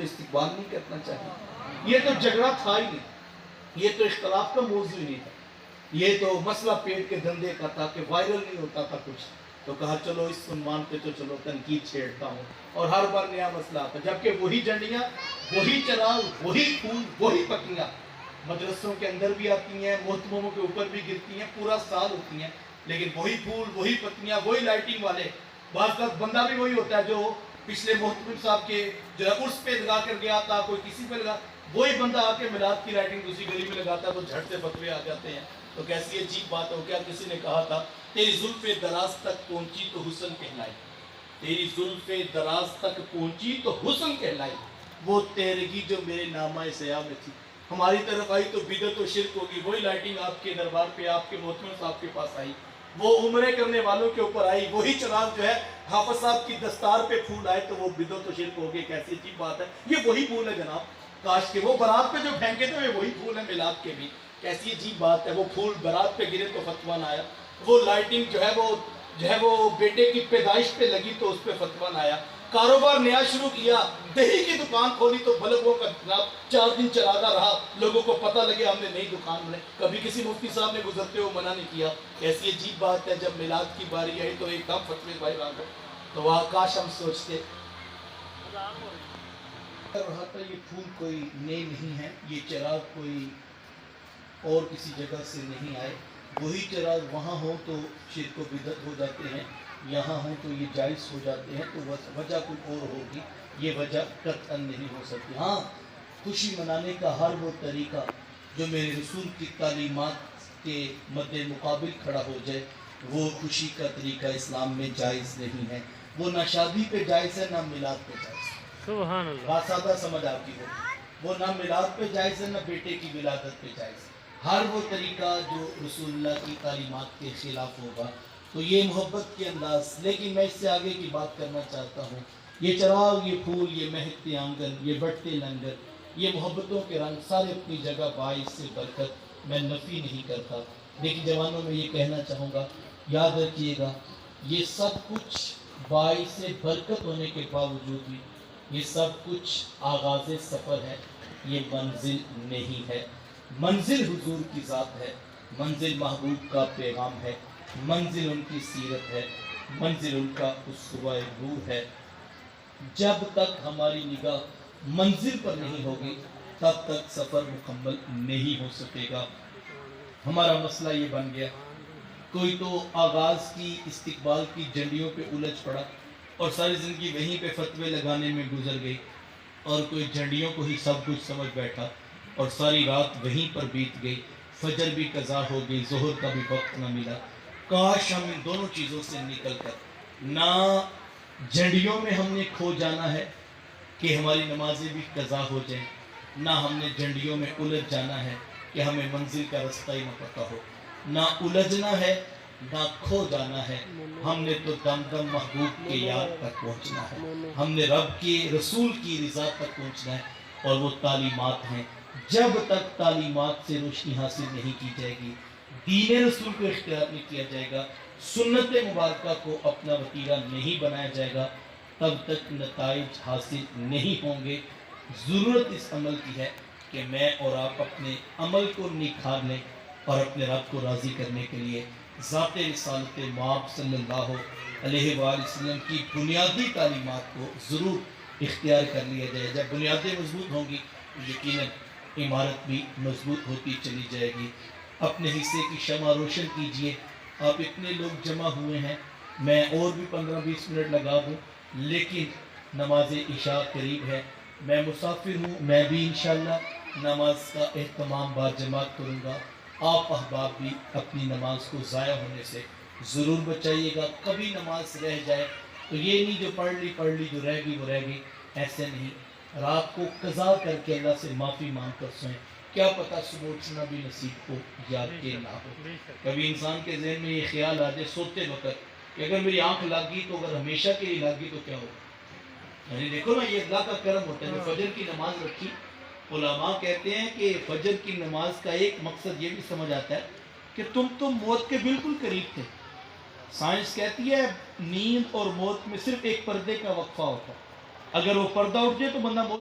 تو استقبال نہیں کرنا چاہیے؟ یہ تو جھگڑا تھا ہی نہیں، یہ تو اختلاف کا موضوع ہی نہیں تھا، یہ تو مسئلہ پیٹ کے دھندے کا تھا کہ وائرل نہیں ہوتا تھا کچھ، تو کہا چلو اس عنوان پہ تو چلو تنقید چھیڑتا ہوں، اور ہر بار نیا مسئلہ آتا، جبکہ وہی جھنڈیاں، وہی چراغ، وہی پھول، وہی پتیاں مدرسوں کے اندر بھی آتی ہیں، محتمموں کے اوپر بھی گرتی ہیں، پورا سال ہوتی ہیں، لیکن وہی پھول، وہی پتیاں، وہی لائٹنگ والے، بعض وقت بندہ بھی وہی ہوتا ہے جو پچھلے محتمم صاحب کے جو ہے عرس پہ لگا کر گیا تھا، کوئی کسی پہ لگا، وہی بندہ آ کے میلاد کی لائٹنگ دوسری گلی میں لگاتا ہے تو جھٹ سے فتوے آ جاتے ہیں۔ تو کیسی عجیب بات ہو، کیا کسی نے کہا تھا تیری زلف دراز تک پہنچی تو حسن کہلائی، تیری زلف دراز تک پہنچی تو حسن کہلائی، وہ تیرگی جو میرے نامہ سیاہ میں تھی، ہماری طرف آئی تو بدعت و شرک ہوگی، وہی لائٹنگ آپ کے دربار پہ آپ کے محتمم صاحب کے پاس آئی، وہ عمرے کرنے والوں کے اوپر آئی، وہی چراغ جو ہے حافظ صاحب کی دستار پہ پھول آئے تو وہ بدعت و شرک ہوگی، کیسی عجیب بات ہے، یہ وہی پھول ہے جناب، کاش کہ وہ برات پہ جو پھینکے تھے وہی پھول ہے میلاد کے بھی، کیسی عجیب بات ہے، وہ پھول برات پہ گرے تو فتویٰ نہ آیا، وہ لائٹنگ جو ہے وہ بیٹے کی پیدائش پہ لگی تو اس پہ فتویٰ نہ آیا، کاروبار نیا شروع کیا، دہی کی دکان کھولی تو بلبوں کا جناب 4 دن چراغا رہا، لوگوں کو پتہ لگے ہم نے نئی دکان بنائی، کبھی کسی مفتی صاحب نے گزرتے ہوئے منع نہیں کیا، ایسی عجیب بات ہے، جب میلاد کی باری آئی تو ایک دم فتوے باہر آ گئے، تو وہاں کاش ہم سوچتے رہا تھا یہ پھول کوئی نئے نہیں ہے، یہ چراغ کوئی اور کسی جگہ سے نہیں آئے، وہی چراغ وہاں ہو تو شرک و بدعت ہو جاتے ہیں، یہاں ہوں تو یہ جائز ہو جاتے ہیں، تو وجہ کوئی اور ہوگی، یہ وجہ قطعاً نہیں ہو سکتی۔ ہاں، خوشی منانے کا ہر وہ طریقہ جو میرے رسول کی تعلیمات کے مد مقابل کھڑا ہو جائے، وہ خوشی کا طریقہ اسلام میں جائز نہیں ہے، وہ نہ شادی پہ جائز ہے نہ میلاد پہ جائز ہے، سبحان اللہ، بات سادہ سمجھ آپ کی ہو، وہ نہ میلاد پہ جائز ہے نہ بیٹے کی ولادت پہ جائز ہے، ہر وہ طریقہ جو رسول اللہ کی تعلیمات کے خلاف ہوگا تو یہ محبت کے انداز، لیکن میں اس سے آگے کی بات کرنا چاہتا ہوں، یہ چراغ، یہ پھول، یہ مہکتے آنگن، یہ بڑھتے لنگر، یہ محبتوں کے رنگ سارے اپنی جگہ باعث سے برکت، میں نفی نہیں کرتا، لیکن جوانوں میں یہ کہنا چاہوں گا، یاد رکھیے گا یہ سب کچھ باعث برکت ہونے کے باوجود بھی یہ سب کچھ آغاز سفر ہے، یہ منزل نہیں ہے، منزل حضور کی ذات ہے، منزل محبوب کا پیغام ہے، منزل ان کی سیرت ہے، منزل ان کا اسوہ روح ہے، جب تک ہماری نگاہ منزل پر نہیں ہوگی تب تک سفر مکمل نہیں ہو سکے گا۔ ہمارا مسئلہ یہ بن گیا، کوئی تو آغاز کی استقبال کی جھنڈیوں پہ الجھ پڑا اور ساری زندگی وہیں پہ فتوے لگانے میں گزر گئی، اور کوئی جھنڈیوں کو ہی سب کچھ سمجھ بیٹھا اور ساری رات وہیں پر بیت گئی، فجر بھی قضا ہو گئی، ظہر کا بھی وقت نہ ملا۔ کاش ہم ان دونوں چیزوں سے نکل کر نہ جھنڈیوں میں ہم نے کھو جانا ہے کہ ہماری نمازیں بھی قضا ہو جائیں، نہ ہم نے جھنڈیوں میں الجھ جانا ہے کہ ہمیں منزل کا رستہ ہی نہ پتہ ہو، نہ الجھنا ہے نہ کھو جانا ہے، ہم نے تو دم دم محبوب کے یاد تک پہنچنا ہے، ہم نے رب کی رسول کی رضا تک پہنچنا ہے، اور وہ تعلیمات ہیں، جب تک تعلیمات سے روشنی حاصل نہیں کی جائے گی، دین رسول کو اختیار نہیں کیا جائے گا، سنت مبارکہ کو اپنا وتیرہ نہیں بنایا جائے گا، تب تک نتائج حاصل نہیں ہوں گے۔ ضرورت اس عمل کی ہے کہ میں اور آپ اپنے عمل کو نکھار لیں اور اپنے رب کو راضی کرنے کے لیے ذات رسالت مآب صلی اللہ علیہ وآلہ وسلم کی بنیادی تعلیمات کو ضرور اختیار کر لیا جائے۔ جب بنیادیں مضبوط ہوں گی تو یقیناً عمارت بھی مضبوط ہوتی چلی جائے گی۔ اپنے حصے کی شمع روشن کیجئے، آپ اتنے لوگ جمع ہوئے ہیں، میں اور بھی 15-20 منٹ لگا دوں، لیکن نماز عشاء قریب ہے، میں مسافر ہوں، میں بھی انشاءاللہ نماز کا اہتمام باجماعت کروں گا، آپ احباب بھی اپنی نماز کو ضائع ہونے سے ضرور بچائیے گا، کبھی نماز رہ جائے تو یہ نہیں جو پڑھ لی جو رہ گئی وہ رہ گئی، ایسے نہیں، رات کو قضا کر کے اللہ سے معافی مانگ کر سوئیں، کیا پتہ صبح اٹھنا بھی نصیب کو یاد کے نہ ہو۔ کبھی انسان کے ذہن میں یہ خیال آ جائے سوتے وقت کہ اگر میری آنکھ لگ گئی تو اگر ہمیشہ کے لیے لگ گئی تو کیا ہوگا، یعنی دیکھو نا، یہ اللہ کا کرم ہوتا ہے، جو فجر کی نماز رکھی، علماء کہتے ہیں کہ فجر کی نماز کا ایک مقصد یہ بھی سمجھ آتا ہے کہ تم تو موت کے بالکل قریب تھے، سائنس کہتی ہے نیند اور موت میں صرف ایک پردے کا وقفہ ہوتا ہے، اگر وہ پردہ اٹھ جائے تو بندہ موت